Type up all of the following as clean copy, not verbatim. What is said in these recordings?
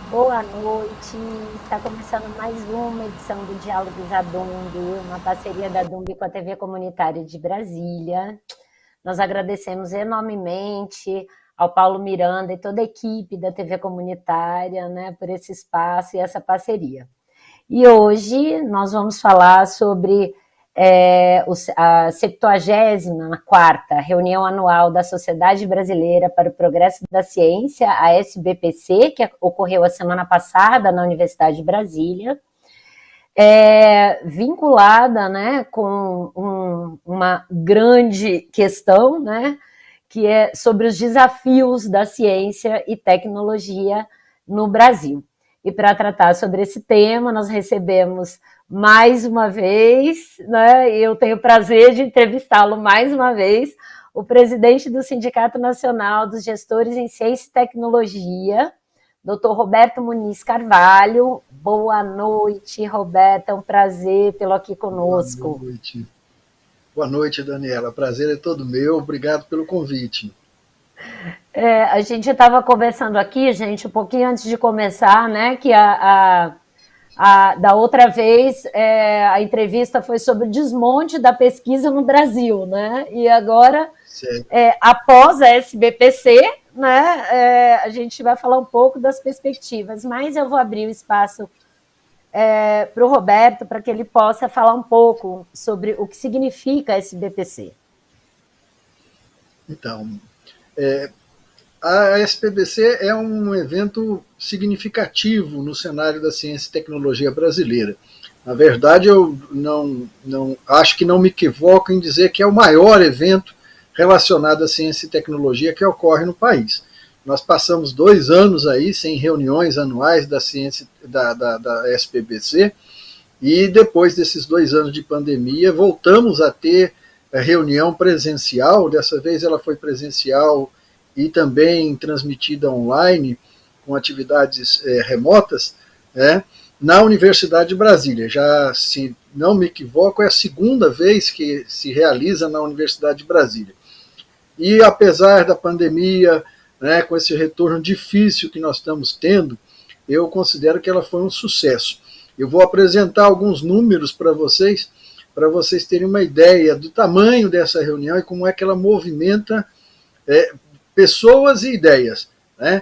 Boa noite. Está começando mais uma edição do Diálogos da Dumbi, uma parceria da Dumbi com a TV Comunitária de Brasília. Nós agradecemos enormemente ao Paulo Miranda e toda a equipe da TV Comunitária, né, por esse espaço e essa parceria. E hoje nós vamos falar sobre a 74ª reunião anual da Sociedade Brasileira para o Progresso da Ciência, a SBPC, que ocorreu a semana passada na Universidade de Brasília, vinculada, né, com uma grande questão, né, que é sobre os desafios da ciência e tecnologia no Brasil. E para tratar sobre esse tema, nós recebemos mais uma vez, né, e eu tenho o prazer de entrevistá-lo mais uma vez, o presidente do Sindicato Nacional dos Gestores em Ciência e Tecnologia, Dr. Roberto Muniz Carvalho. Boa noite, Roberto. É um prazer tê-lo aqui Boa conosco. noite. Boa noite, Daniela. Prazer é todo meu. Obrigado pelo convite. A gente estava conversando aqui, gente, um pouquinho antes de começar, né? Que da outra vez a entrevista foi sobre o desmonte da pesquisa no Brasil, né? E agora, Certo. após a SBPC, né? A gente vai falar um pouco das perspectivas, mas eu vou abrir o espaço para o Roberto, para que ele possa falar um pouco sobre o que significa a SBPC. Então, a SPBC é um evento significativo no cenário da ciência e tecnologia brasileira. Na verdade, eu não acho que não me equivoco em dizer que é o maior evento relacionado à ciência e tecnologia que ocorre no país. Nós passamos 2 anos aí sem reuniões anuais da ciência da SPBC, e depois desses 2 anos de pandemia, voltamos a ter reunião presencial. Dessa vez ela foi presencial e também transmitida online, com atividades remotas, né, na Universidade de Brasília. Já, se não me equivoco, é a segunda vez que se realiza na Universidade de Brasília. E apesar da pandemia, né, com esse retorno difícil que nós estamos tendo, eu considero que ela foi um sucesso. Eu vou apresentar alguns números para vocês terem uma ideia do tamanho dessa reunião e como é que ela movimenta pessoas e ideias, né?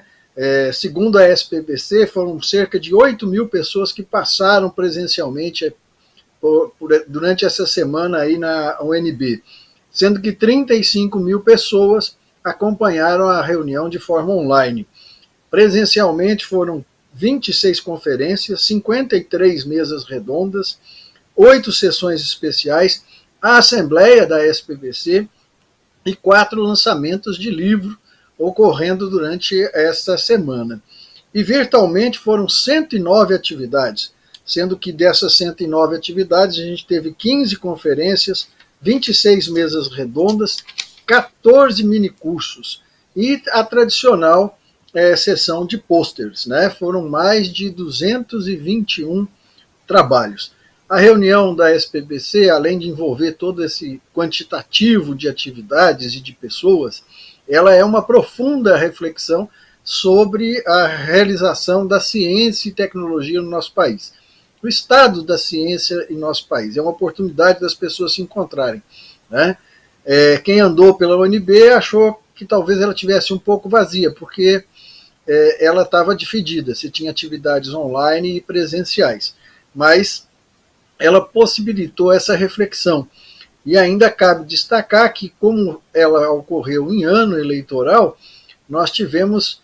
Segundo a SPBC, foram cerca de 8 mil pessoas que passaram presencialmente durante essa semana aí na UNB, sendo que 35 mil pessoas acompanharam a reunião de forma online. Presencialmente foram 26 conferências, 53 mesas redondas, 8 sessões especiais, a assembleia da SPBC e 4 lançamentos de livro ocorrendo durante esta semana. E virtualmente foram 109 atividades, sendo que dessas 109 atividades a gente teve 15 conferências, 26 mesas redondas, 14 minicursos e a tradicional sessão de posters, né? Foram mais de 221 trabalhos. A reunião da SPBC, além de envolver todo esse quantitativo de atividades e de pessoas, ela é uma profunda reflexão sobre a realização da ciência e tecnologia no nosso país. O estado da ciência em nosso país é uma oportunidade das pessoas se encontrarem, né? Quem andou pela UNB achou que talvez ela tivesse um pouco vazia, porque ela estava dividida, se tinha atividades online e presenciais. Mas ela possibilitou essa reflexão. E ainda cabe destacar que, como ela ocorreu em ano eleitoral, nós tivemos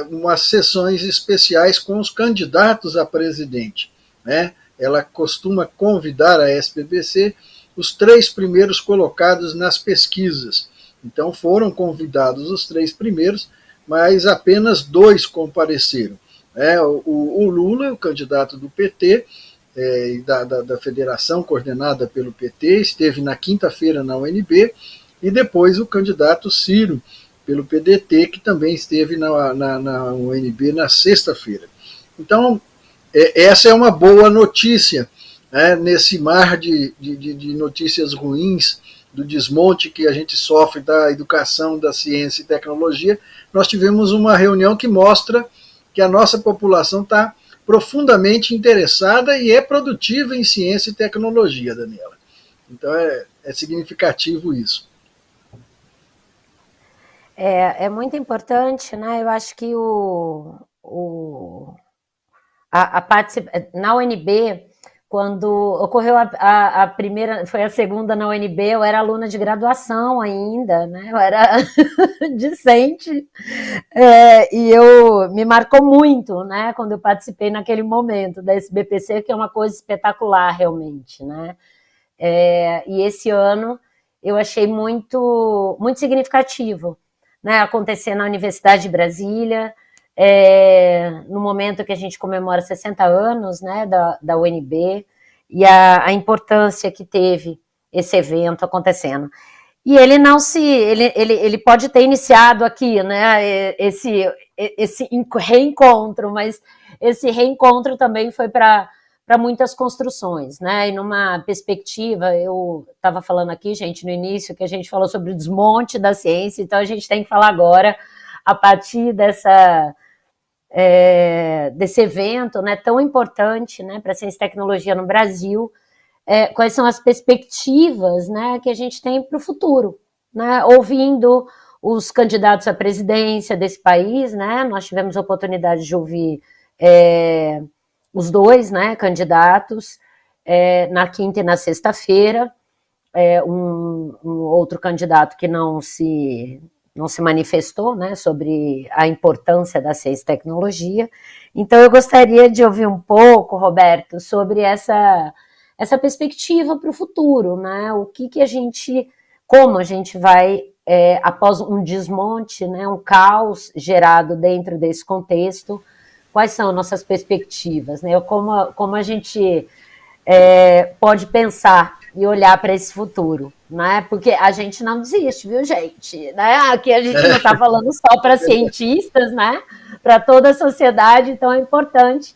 umas sessões especiais com os candidatos a presidente, né? Ela costuma convidar a SPBC os 3 primeiros colocados nas pesquisas. Então foram convidados os 3 primeiros, mas apenas 2 compareceram. O Lula, o candidato do PT, da federação coordenada pelo PT, esteve na quinta-feira na UNB, e depois o candidato Ciro, pelo PDT, que também esteve na UNB na sexta-feira. Então, essa é uma boa notícia, né, nesse mar de notícias ruins, do desmonte que a gente sofre da educação, da ciência e tecnologia. Nós tivemos uma reunião que mostra que a nossa população está profundamente interessada e é produtiva em ciência e tecnologia, Daniela. Então é significativo isso. É muito importante, né? Eu acho que na UNB, quando ocorreu a primeira, foi a segunda na UNB, eu era aluna de graduação ainda, né? Eu era discente, e me marcou muito, né? Quando eu participei naquele momento da SBPC, que é uma coisa espetacular realmente, né? E esse ano eu achei muito, muito significativo, né? Acontecer na Universidade de Brasília, no momento que a gente comemora 60 anos, né, da UNB, e a importância que teve esse evento acontecendo. E ele não ele pode ter iniciado aqui, né, esse reencontro, mas esse reencontro também foi para muitas construções, né? E numa perspectiva, eu estava falando aqui, gente, no início, que a gente falou sobre o desmonte da ciência, então a gente tem que falar agora, a partir desse evento, né, tão importante, né, para a ciência e tecnologia no Brasil, quais são as perspectivas, né, que a gente tem para o futuro, né? Ouvindo os candidatos à presidência desse país, né? Nós tivemos a oportunidade de ouvir os dois, né, candidatos, na quinta e na sexta-feira, um outro candidato que não se manifestou, né, sobre a importância da ciência e tecnologia. Então, eu gostaria de ouvir um pouco, Roberto, sobre essa perspectiva para o futuro, né? O que a gente, como a gente vai, após um desmonte, né, um caos gerado dentro desse contexto, quais são nossas perspectivas, né? Como a gente pode pensar e olhar para esse futuro, né? Porque a gente não desiste, viu, gente? Né? Aqui a gente não está falando só para cientistas, né? Para toda a sociedade, então é importante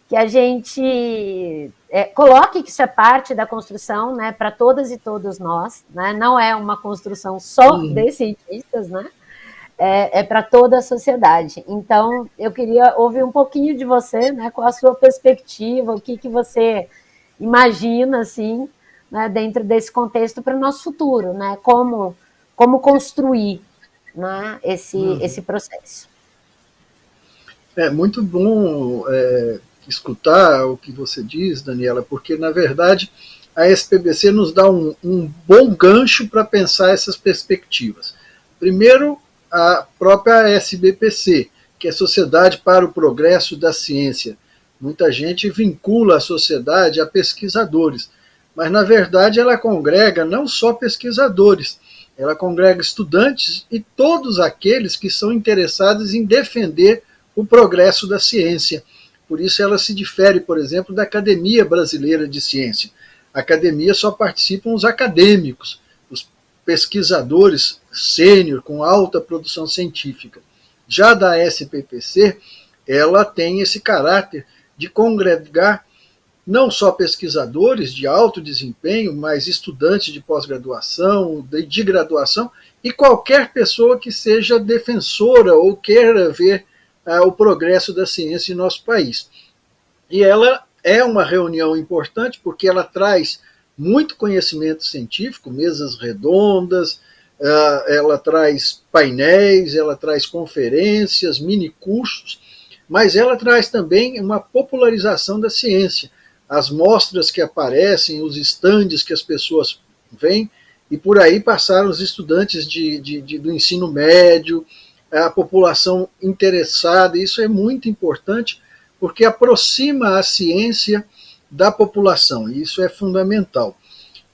que a gente coloque que isso é parte da construção, né? Para todas e todos nós, né? Não é uma construção só de cientistas, né? Para toda a sociedade. Então, eu queria ouvir um pouquinho de você, né? Qual a sua perspectiva, o que você imagina, assim, né, dentro desse contexto para o nosso futuro, né? Como construir, né, esse processo. É muito bom escutar o que você diz, Daniela, porque, na verdade, a SPBC nos dá um bom gancho para pensar essas perspectivas. Primeiro, a própria SBPC, que é Sociedade para o Progresso da Ciência. Muita gente vincula a sociedade a pesquisadores, mas, na verdade, ela congrega não só pesquisadores, ela congrega estudantes e todos aqueles que são interessados em defender o progresso da ciência. Por isso ela se difere, por exemplo, da Academia Brasileira de Ciência. A academia só participam os acadêmicos, os pesquisadores sênior com alta produção científica. Já da SPPC, ela tem esse caráter de congregar não só pesquisadores de alto desempenho, mas estudantes de pós-graduação, de graduação, e qualquer pessoa que seja defensora ou queira ver o progresso da ciência em nosso país. E ela é uma reunião importante porque ela traz muito conhecimento científico, mesas redondas, ela traz painéis, ela traz conferências, minicursos, mas ela traz também uma popularização da ciência. As mostras que aparecem, os estandes que as pessoas veem, e por aí passaram os estudantes do ensino médio, a população interessada. Isso é muito importante porque aproxima a ciência da população, e isso é fundamental.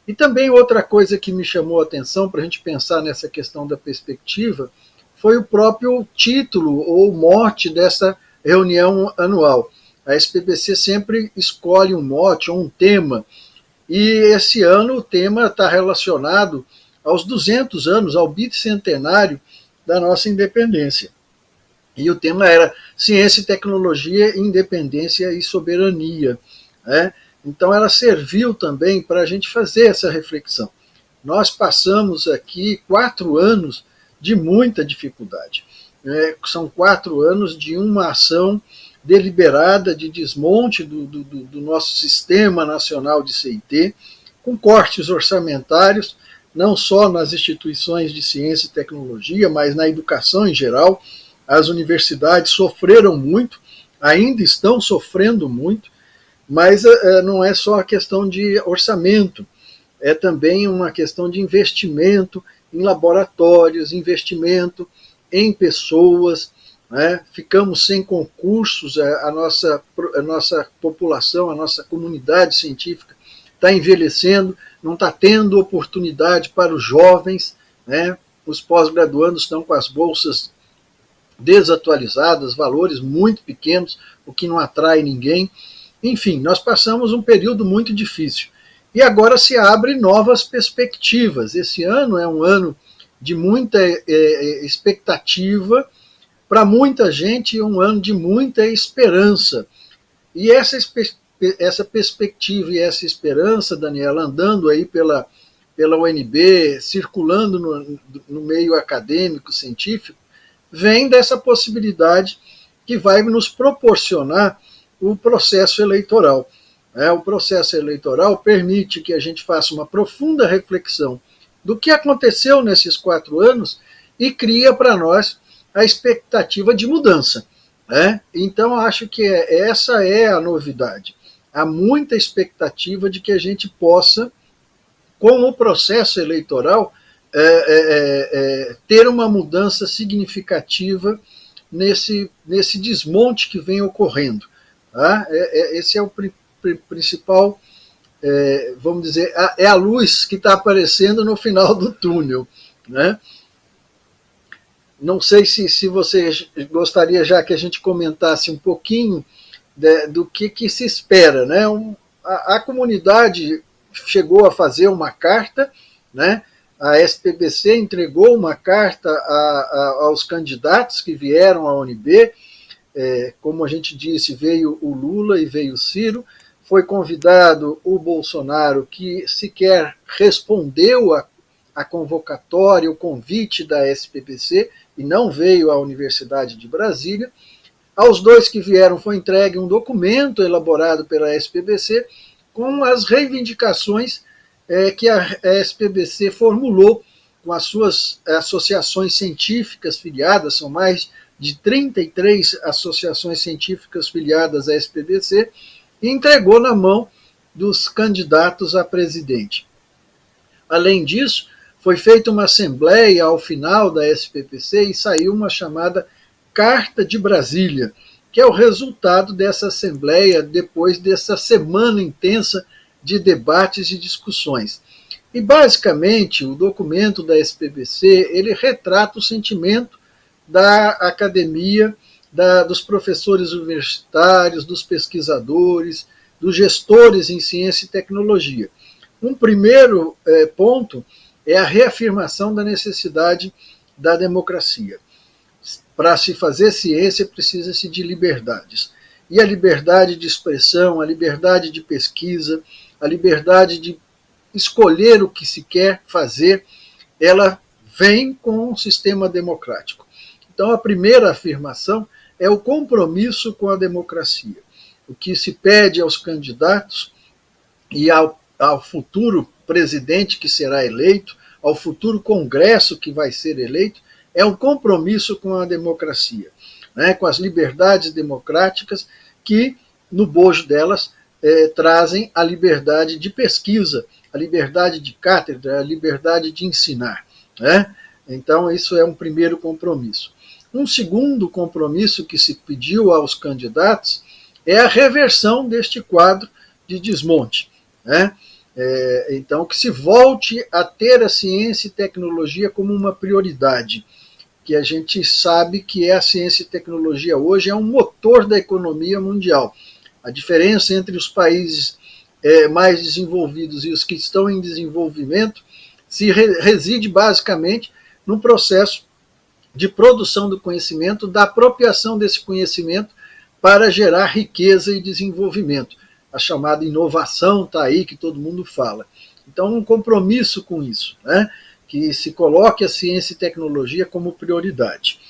E também outra coisa que me chamou a atenção para a gente pensar nessa questão da perspectiva foi o próprio título ou mote dessa reunião anual. A SPBC sempre escolhe um mote ou um tema, e esse ano o tema está relacionado aos 200 anos, ao bicentenário da nossa independência. E o tema era Ciência e Tecnologia, Independência e Soberania. Né? Então ela serviu também para a gente fazer essa reflexão. Nós passamos aqui 4 anos de muita dificuldade. são 4 anos de uma ação deliberada de desmonte do nosso Sistema Nacional de CIT, com cortes orçamentários, não só nas instituições de ciência e tecnologia, mas na educação em geral. As universidades sofreram muito, ainda estão sofrendo muito, mas não é só a questão de orçamento, é também uma questão de investimento em laboratórios, investimento em pessoas, né? Ficamos sem concursos, a nossa população, a nossa comunidade científica está envelhecendo, não está tendo oportunidade para os jovens, né? Os pós-graduandos estão com as bolsas desatualizadas, valores muito pequenos, o que não atrai ninguém. Enfim, nós passamos um período muito difícil. E agora se abrem novas perspectivas. Esse ano é um ano de muita expectativa, para muita gente, um ano de muita esperança. E essa perspectiva e essa esperança, Daniela, andando aí pela UNB, circulando no meio acadêmico, científico, vem dessa possibilidade que vai nos proporcionar o processo eleitoral. O processo eleitoral permite que a gente faça uma profunda reflexão do que aconteceu nesses 4 anos e cria para nós a expectativa de mudança. Então, acho que essa é a novidade. Há muita expectativa de que a gente possa, com o processo eleitoral, ter uma mudança significativa nesse desmonte que vem ocorrendo. Esse é o principal, vamos dizer, é a luz que está aparecendo no final do túnel, né? Não sei se você gostaria já que a gente comentasse um pouquinho do que se espera, né? A comunidade chegou a fazer uma carta, né? A SPBC entregou uma carta aos candidatos que vieram à UNB, como a gente disse, veio o Lula e veio o Ciro, foi convidado o Bolsonaro, que sequer respondeu a convocatória, o convite da SPBC, e não veio à Universidade de Brasília. Aos 2 que vieram foi entregue um documento elaborado pela SPBC com as reivindicações que a SPBC formulou com as suas associações científicas filiadas, são mais de 33 associações científicas filiadas à SPBC, e entregou na mão dos candidatos a presidente. Além disso, foi feita uma assembleia ao final da SPBC e saiu uma chamada Carta de Brasília, que é o resultado dessa assembleia depois dessa semana intensa de debates e discussões. E, basicamente, o documento da SPBC, ele retrata o sentimento da academia, dos professores universitários, dos pesquisadores, dos gestores em ciência e tecnologia. Um primeiro ponto é a reafirmação da necessidade da democracia. Para se fazer ciência, precisa-se de liberdades. E a liberdade de expressão, a liberdade de pesquisa, a liberdade de escolher o que se quer fazer, ela vem com um sistema democrático. Então, a primeira afirmação é o compromisso com a democracia. O que se pede aos candidatos e ao futuro presidente que será eleito, ao futuro Congresso que vai ser eleito, é um compromisso com a democracia, né, com as liberdades democráticas que, no bojo delas, trazem a liberdade de pesquisa, a liberdade de cátedra, a liberdade de ensinar, né? Então, isso é um primeiro compromisso. Um segundo compromisso que se pediu aos candidatos é a reversão deste quadro de desmonte, né? Então, que se volte a ter a ciência e tecnologia como uma prioridade, que a gente sabe que a ciência e tecnologia hoje é um motor da economia mundial. A diferença entre os países mais desenvolvidos e os que estão em desenvolvimento reside basicamente no processo de produção do conhecimento, da apropriação desse conhecimento para gerar riqueza e desenvolvimento. A chamada inovação está aí, que todo mundo fala. Então, um compromisso com isso, né? Que se coloque a ciência e tecnologia como prioridade.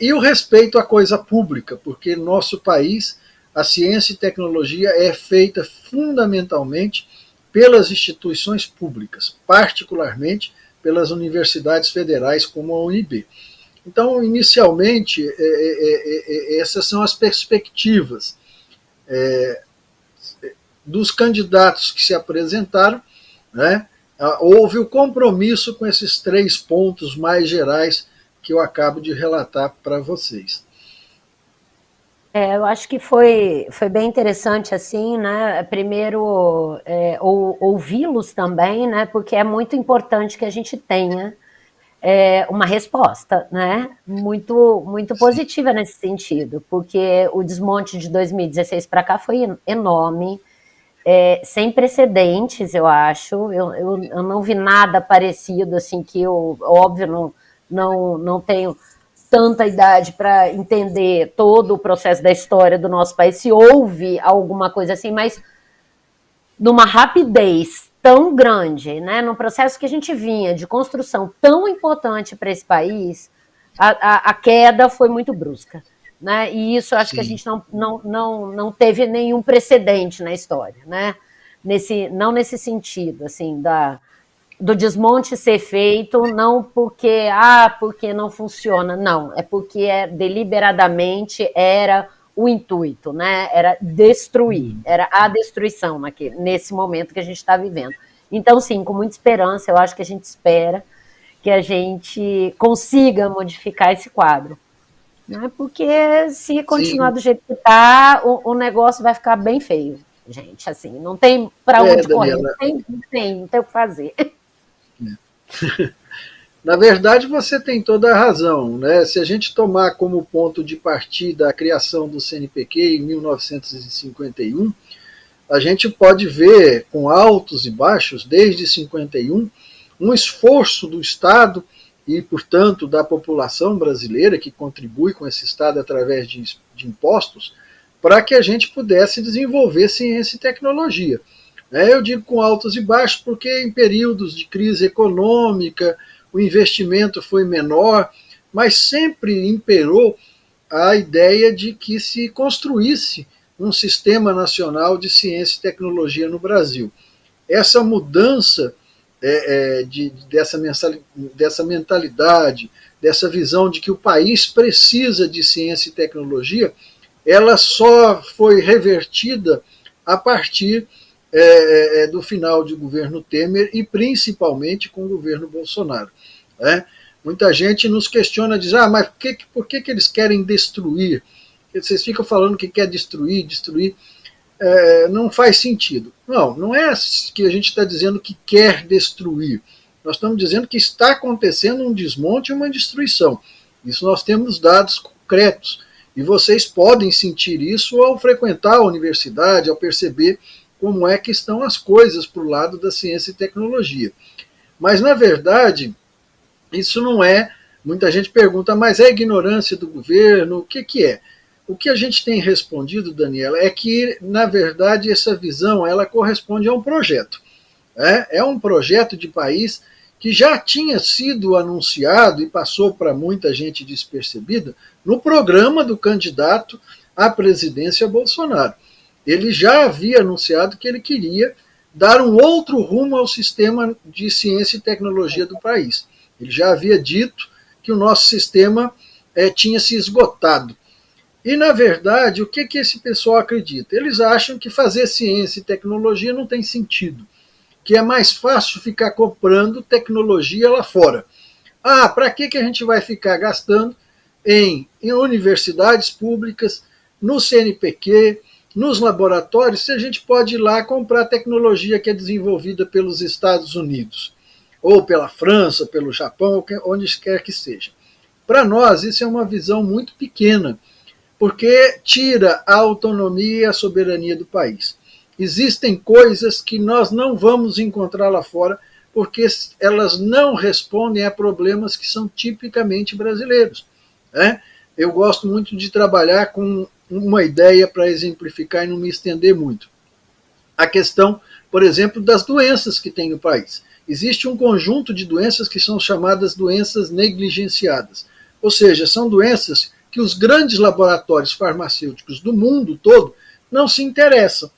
E o respeito à coisa pública, porque no nosso país a ciência e tecnologia é feita fundamentalmente pelas instituições públicas, particularmente pelas universidades federais como a UNB. Então, inicialmente, essas são as perspectivas dos candidatos que se apresentaram, né? Houve o compromisso com esses 3 pontos mais gerais que eu acabo de relatar para vocês. Eu acho que foi bem interessante, assim, né? Primeiro, ouvi-los também, né? Porque é muito importante que a gente tenha uma resposta, né? Muito Sim, positiva nesse sentido, porque o desmonte de 2016 para cá foi enorme, sem precedentes, eu acho. Eu não vi nada parecido, assim, que eu, óbvio, não tenho tanta idade para entender todo o processo da história do nosso país, se houve alguma coisa assim, mas numa rapidez tão grande, né, num processo que a gente vinha de construção tão importante para esse país, a queda foi muito brusca. Né? E isso eu acho que a sim, gente não teve nenhum precedente na história, né? Não nesse sentido, assim, do desmonte ser feito, não porque não funciona, não, é porque deliberadamente era o intuito, né? Era destruir, era a destruição nesse momento que a gente está vivendo. Então, sim, com muita esperança, eu acho que a gente espera que a gente consiga modificar esse quadro. Né? Porque se continuar sim. do jeito que está, o negócio vai ficar bem feio, gente. Assim, não tem para onde correr, Daniela, não tem o que fazer. na verdade você tem toda a razão, né? Se a gente tomar como ponto de partida a criação do CNPq em 1951, a gente pode ver com altos e baixos, desde 51, um esforço do Estado e, portanto, da população brasileira, que contribui com esse Estado através de impostos, para que a gente pudesse desenvolver ciência e tecnologia. Eu digo com altos e baixos porque em períodos de crise econômica o investimento foi menor, mas sempre imperou a ideia de que se construísse um sistema nacional de ciência e tecnologia no Brasil. Essa mudança dessa mentalidade, dessa visão de que o país precisa de ciência e tecnologia, ela só foi revertida a partir do final do governo Temer e principalmente com o governo Bolsonaro. Né? Muita gente nos questiona, diz, mas por que eles querem destruir? Vocês ficam falando que quer destruir, não faz sentido. Não é que a gente está dizendo que quer destruir. Nós estamos dizendo que está acontecendo um desmonte e uma destruição. Isso nós temos dados concretos. E vocês podem sentir isso ao frequentar a universidade, ao perceber como é que estão as coisas para o lado da ciência e tecnologia. Mas, na verdade, isso não é. Muita gente pergunta, mas é ignorância do governo? O que é? O que a gente tem respondido, Daniela, é que, na verdade, essa visão ela corresponde a um projeto. É um projeto de país que já tinha sido anunciado e passou para muita gente despercebida no programa do candidato à presidência Bolsonaro. Ele já havia anunciado que ele queria dar um outro rumo ao sistema de ciência e tecnologia do país. Ele já havia dito que o nosso sistema tinha se esgotado. E, na verdade, o que esse pessoal acredita? Eles acham que fazer ciência e tecnologia não tem sentido, que é mais fácil ficar comprando tecnologia lá fora. Para que a gente vai ficar gastando em universidades públicas, no CNPq, nos laboratórios, se a gente pode ir lá comprar tecnologia que é desenvolvida pelos Estados Unidos, ou pela França, pelo Japão, onde quer que seja. Para nós, isso é uma visão muito pequena, porque tira a autonomia e a soberania do país. Existem coisas que nós não vamos encontrar lá fora, porque elas não respondem a problemas que são tipicamente brasileiros. Eu gosto muito de trabalhar com uma ideia para exemplificar e não me estender muito. A questão, por exemplo, das doenças que tem no país. Existe um conjunto de doenças que são chamadas doenças negligenciadas. Ou seja, são doenças que os grandes laboratórios farmacêuticos do mundo todo não se interessam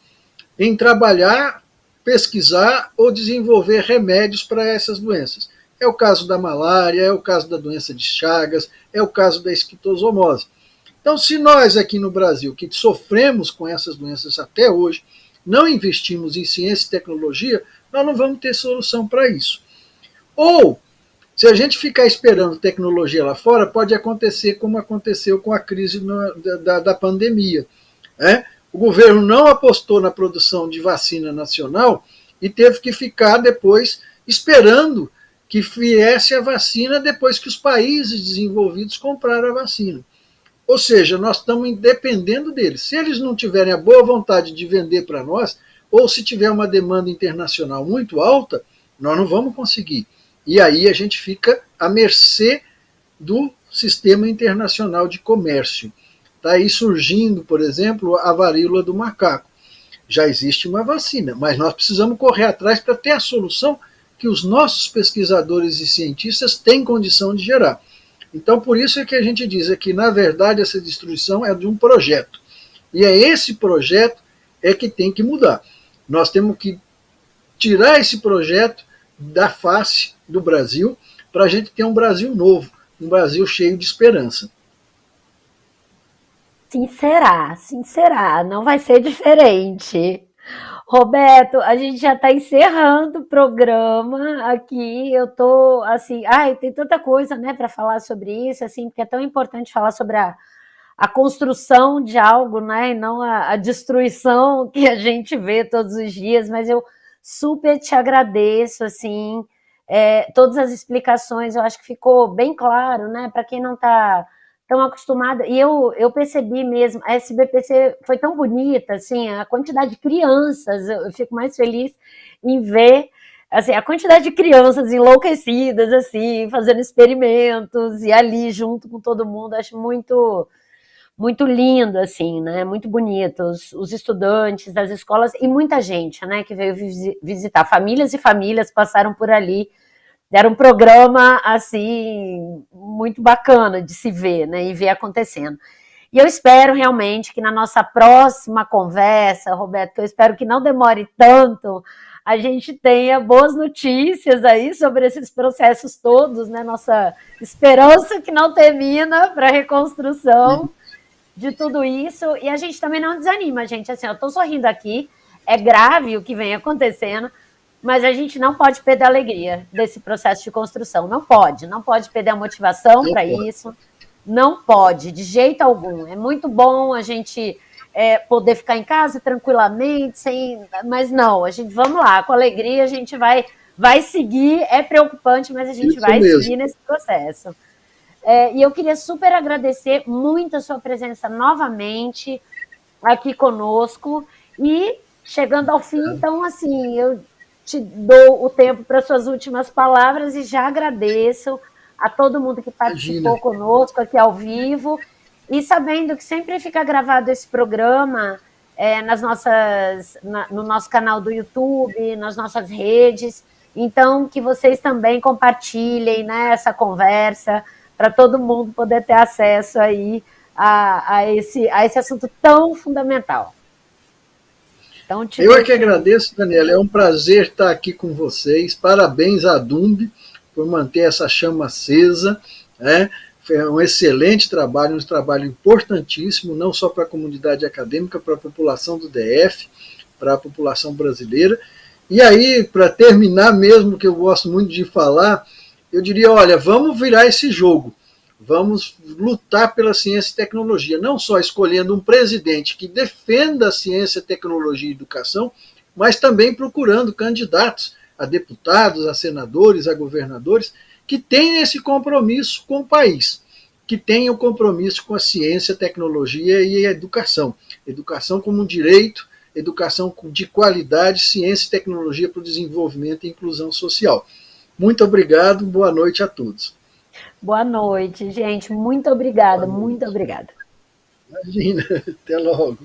em trabalhar, pesquisar ou desenvolver remédios para essas doenças. É o caso da malária, é o caso da doença de Chagas, é o caso da esquistossomose. Então, se nós aqui no Brasil, que sofremos com essas doenças até hoje, não investimos em ciência e tecnologia, nós não vamos ter solução para isso. Ou, se a gente ficar esperando tecnologia lá fora, pode acontecer como aconteceu com a crise da pandemia. Né? O governo não apostou na produção de vacina nacional e teve que ficar depois esperando que viesse a vacina depois que os países desenvolvidos compraram a vacina. Ou seja, nós estamos dependendo deles. Se eles não tiverem a boa vontade de vender para nós, ou se tiver uma demanda internacional muito alta, nós não vamos conseguir. E aí a gente fica à mercê do sistema internacional de comércio. Está aí surgindo, por exemplo, a varíola do macaco. Já existe uma vacina, mas nós precisamos correr atrás para ter a solução que os nossos pesquisadores e cientistas têm condição de gerar. Então, por isso é que a gente diz que, na verdade, essa destruição é de um projeto. E é esse projeto que tem que mudar. Nós temos que tirar esse projeto da face do Brasil para a gente ter um Brasil novo, um Brasil cheio de esperança. Sim, será, não vai ser diferente. Roberto, a gente já está encerrando o programa aqui. Eu tô assim, tem tanta coisa, né, para falar sobre isso, assim, porque é tão importante falar sobre a construção de algo, né, e não a destruição que a gente vê todos os dias. Mas eu super te agradeço, assim, todas as explicações. Eu acho que ficou bem claro, né, para quem não está tão acostumada. E eu percebi mesmo, a SBPC foi tão bonita, assim, a quantidade de crianças, eu fico mais feliz em ver assim, a quantidade de crianças enlouquecidas, assim, fazendo experimentos, e ali junto com todo mundo. Acho muito lindo, assim, né? Muito bonito. Os estudantes das escolas e muita gente, né, que veio visitar. Famílias e famílias passaram por ali. Era um programa, assim, muito bacana de se ver, né, e ver acontecendo. E eu espero realmente que na nossa próxima conversa, Roberto, que eu espero que não demore tanto, a gente tenha boas notícias aí sobre esses processos todos, né, nossa esperança que não termina para a reconstrução de tudo isso. E a gente também não desanima, gente. Assim, eu estou sorrindo aqui, é grave o que vem acontecendo, mas a gente não pode perder a alegria desse processo de construção. Não pode perder a motivação para isso. Não pode, de jeito algum. É muito bom a gente poder ficar em casa tranquilamente, mas não, a gente, vamos lá, com alegria a gente vai seguir. É preocupante, mas a gente isso vai mesmo. seguir nesse processo. E eu queria super agradecer muito a sua presença novamente aqui conosco. E chegando ao fim, então, assim, eu te dou o tempo para suas últimas palavras e já agradeço a todo mundo que participou conosco aqui ao vivo, e sabendo que sempre fica gravado esse programa no nosso canal do YouTube, nas nossas redes. Então, que vocês também compartilhem, né, essa conversa para todo mundo poder ter acesso aí a esse assunto tão fundamental. Então, eu é que agradeço, Daniela. É um prazer estar aqui com vocês. Parabéns à Dumb por manter essa chama acesa. Foi um excelente trabalho, um trabalho importantíssimo, não só para a comunidade acadêmica, para a população do DF, para a população brasileira. E aí, para terminar mesmo, que eu gosto muito de falar, eu diria, olha, vamos virar esse jogo. Vamos lutar pela ciência e tecnologia, não só escolhendo um presidente que defenda a ciência, tecnologia e educação, mas também procurando candidatos a deputados, a senadores, a governadores, que tenham esse compromisso com o país, que tenham compromisso com a ciência, tecnologia e a educação. Educação como um direito, educação de qualidade, ciência e tecnologia para o desenvolvimento e inclusão social. Muito obrigado, boa noite a todos. Boa noite, gente. Muito obrigada, muito obrigada. Imagina, até logo.